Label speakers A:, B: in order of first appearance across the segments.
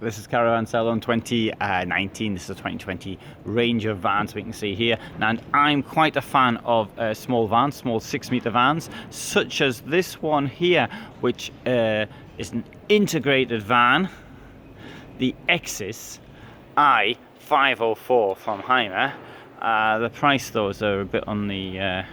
A: This is Caravan Salon 2019. This is a 2020 range of vans we can see here. And I'm quite a fan of small vans, small 6-meter vans, such as this one here, which is an integrated van, the Exsis i504 from Hymer. The price though is a bit on the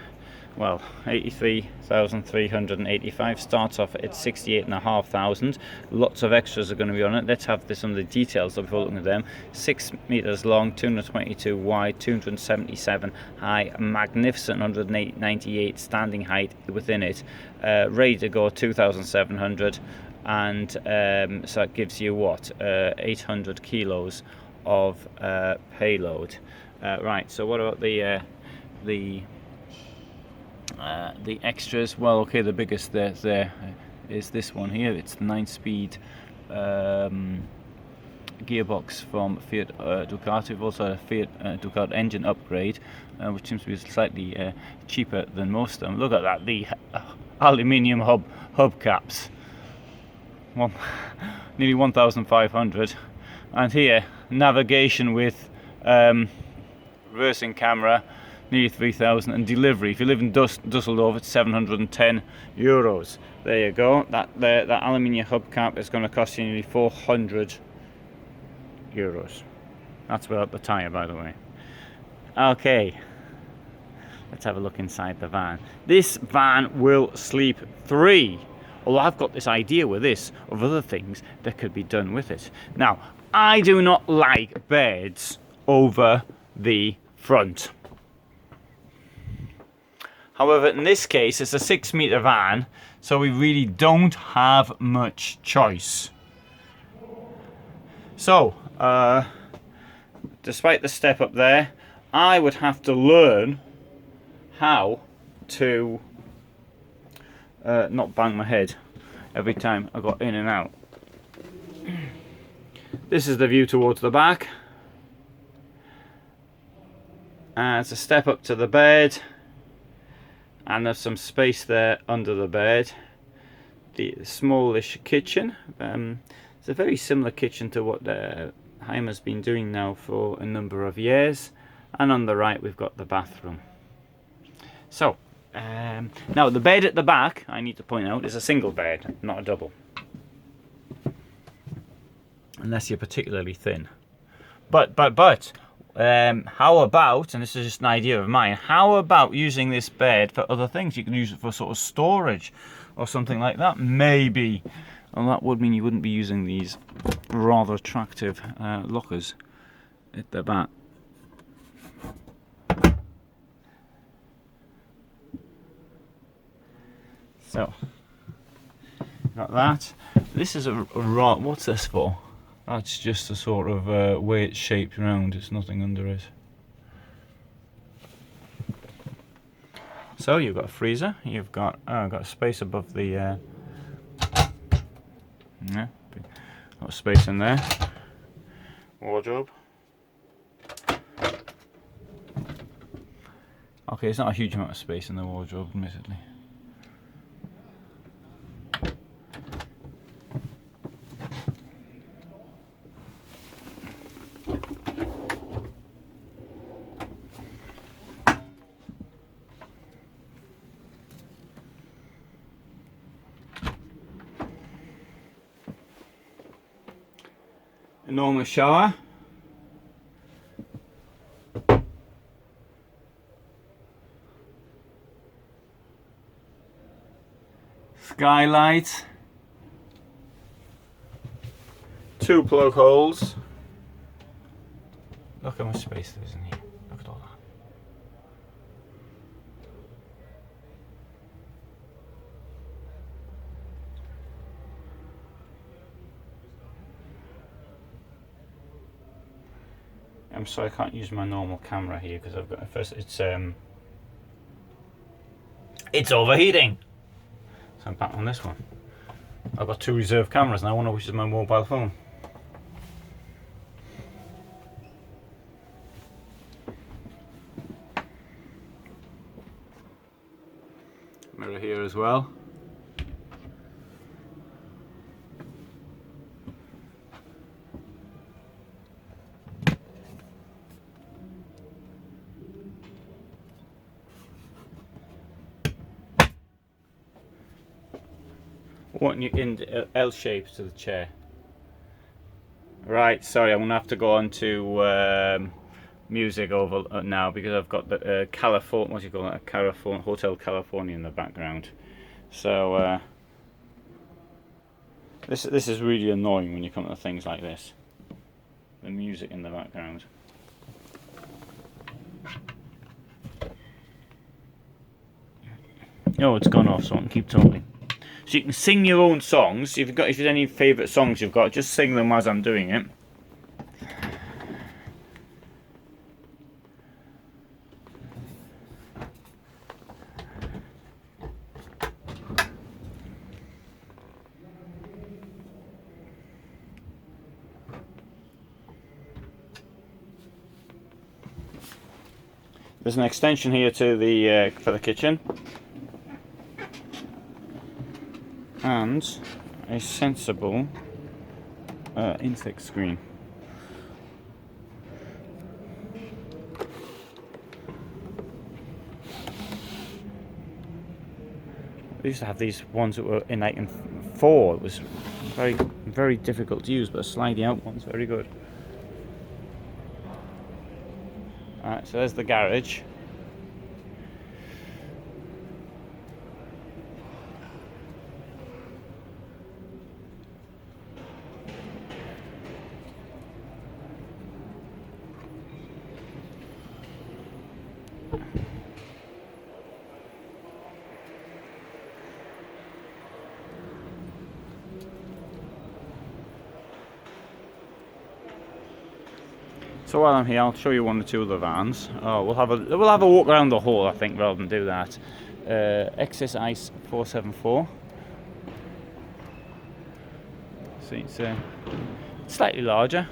A: well, 83,385, starts off at 68,500. Lots of extras are going to be on it. Let's have some of the details before looking at them. 6 meters long, 222 wide, 277 high, magnificent 198 standing height within it. Ready to go 2,700, and so that gives you what, 800 kilos of payload. Right, so what about the extras? Well, okay, the biggest there is this one here. It's the 9-speed gearbox from Fiat Ducato. We've also had a Fiat Ducato engine upgrade, which seems to be slightly cheaper than most of them. Look at that, the aluminium hubcaps. Well, nearly 1,500. And here, navigation with reversing camera, nearly 3,000, and delivery. If you live in Dusseldorf, it's 710 euros. There you go. That aluminium hubcap is going to cost you nearly 400 euros. That's without the tyre, by the way. Okay, let's have a look inside the van. This van will sleep 3. Although I've got this idea with this of other things that could be done with it. Now, I do not like beds over the front. However, in this case, it's a 6-meter van, so we really don't have much choice. So, despite the step up there, I would have to learn how to not bang my head every time I got in and out. This is the view towards the back. And it's a step up to the bed. And there's some space there under the bed. The smallish kitchen. It's a very similar kitchen to what Hymer's been doing now for a number of years. And on the right we've got the bathroom. So, now the bed at the back, I need to point out, is a single bed, not a double. Unless you're particularly thin. But how about, and this is just an idea of mine, how about using this bed for other things? You can use it for sort of storage or something like that, maybe. Well, that would mean you wouldn't be using these rather attractive lockers at the back. So, got that. This is a rod. What's this for? That's just a sort of way it's shaped around. It's nothing under it. So you've got a freezer. You've got got space above the. Yeah, got space in there. Wardrobe. Okay, it's not a huge amount of space in the wardrobe, admittedly. Enormous shower. Skylight. 2 plug holes. Look how much space there is in here. Look at all that. I'm sorry, I can't use my normal camera here because I've got it's overheating. So I'm back on this one. I've got 2 reserve cameras now, one of which is my mobile phone. Mirror here as well. wanting you in L shapes to the chair. Right, sorry, I'm gonna have to go on to music over now because I've got the California, what do you call it, California, Hotel California in the background. So this is really annoying when you come to things like this. The music in the background. Oh, it's gone off, so I can keep talking. So you can sing your own songs. If there's any favourite songs you've got, just sing them as I'm doing it. There's an extension here to the for the kitchen, and a sensible insect screen. We used to have these ones that were in 4. It was very difficult to use, but a sliding out one's very good. Alright, so there's the garage. So while I'm here, I'll show you one or two of the vans. Oh, we'll have a walk around the hall, I think, rather than do that. Exsis i504. See, it's slightly larger.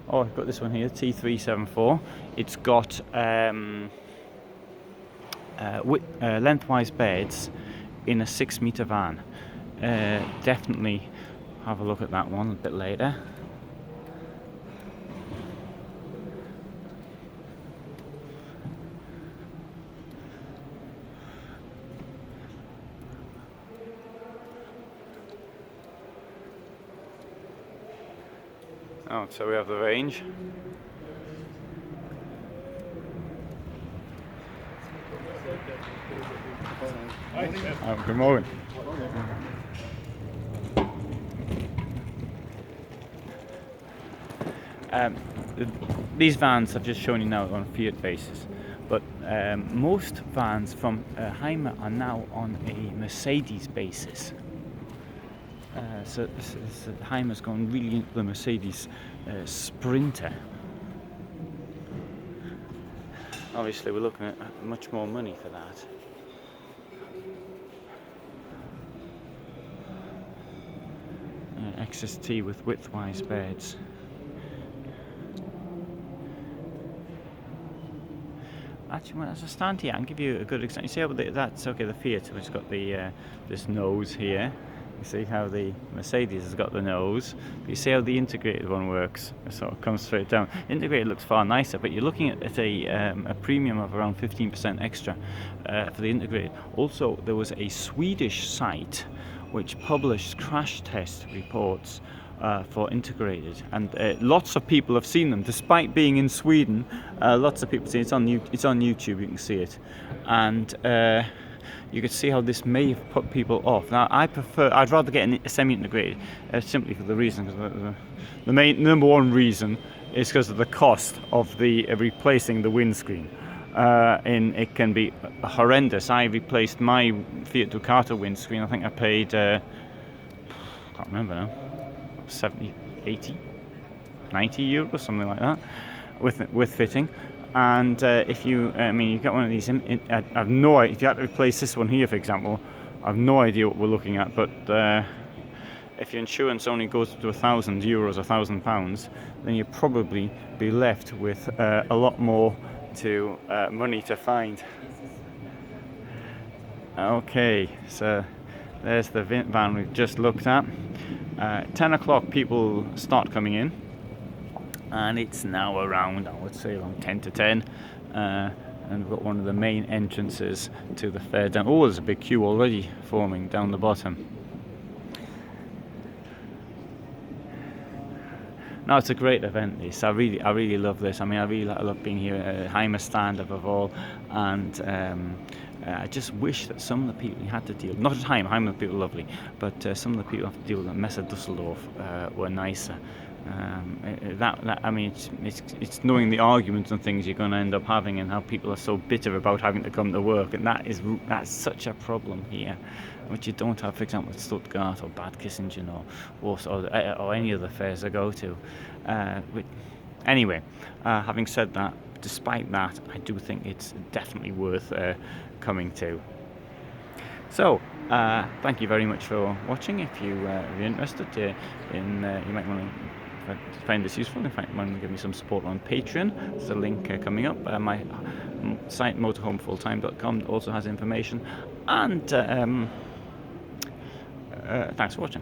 A: Oh, I've got this one here, T374. It's got lengthwise beds in a 6-metre van. Definitely have a look at that one a bit later. Oh, so we have the range. Oh, good morning. These vans I've just shown you now on a Fiat basis, but most vans from Hymer are now on a Mercedes basis. So Hymer's gone really into the Mercedes Sprinter. Obviously we're looking at much more money for that. XST with widthwise beds. Actually, as I stand here, I can give you a good example. You see how that's okay. The Fiat, which has got the this nose here. You see how the Mercedes has got the nose. You see how the integrated one works. It sort of comes straight down. Integrated looks far nicer, but you're looking at a premium of around 15% extra for the integrated. Also, there was a Swedish site which published crash test reports for integrated, and lots of people have seen them, despite being in Sweden. Lots of people see it. It's on YouTube. You can see it, and you can see how this may have put people off. Now, I'd rather get a semi-integrated, simply for the reason, because the number one reason is because of the cost of the replacing the windscreen. It can be horrendous. I replaced my Fiat Ducato windscreen. I think I paid, can't remember now, 70, 80, 90 euros, something like that, with fitting. And if you get one of these, I've no idea. If you had to replace this one here, for example, I've no idea what we're looking at. But if your insurance only goes to €1,000 or £1,000, then you'll probably be left with a lot more money to find. Okay, so there's the van we've just looked at. 10 o'clock, people start coming in. And it's now around, I would say, around 10 to 10. And we've got one of the main entrances to the fair down. Oh, there's a big queue already forming down the bottom. No, it's a great event. This I really love this. I mean, I really love being here at Hymer stand above all, and I just wish that some of the people you had to deal, not at Hymer people are lovely, but some of the people you have to deal with at Messe Dusseldorf were nicer. I mean, it's knowing the arguments and things you're going to end up having, and how people are so bitter about having to come to work, and that's such a problem here, which you don't have, for example, at Stuttgart or Bad Kissingen or Warsaw or any other fairs I go to. Anyway, having said that, despite that, I do think it's definitely worth coming to. So, thank you very much for watching. If you're interested you might want to find this useful, in fact, want to give me some support on Patreon. There's a link coming up. My site, motorhomefulltime.com, also has information. And thanks for watching.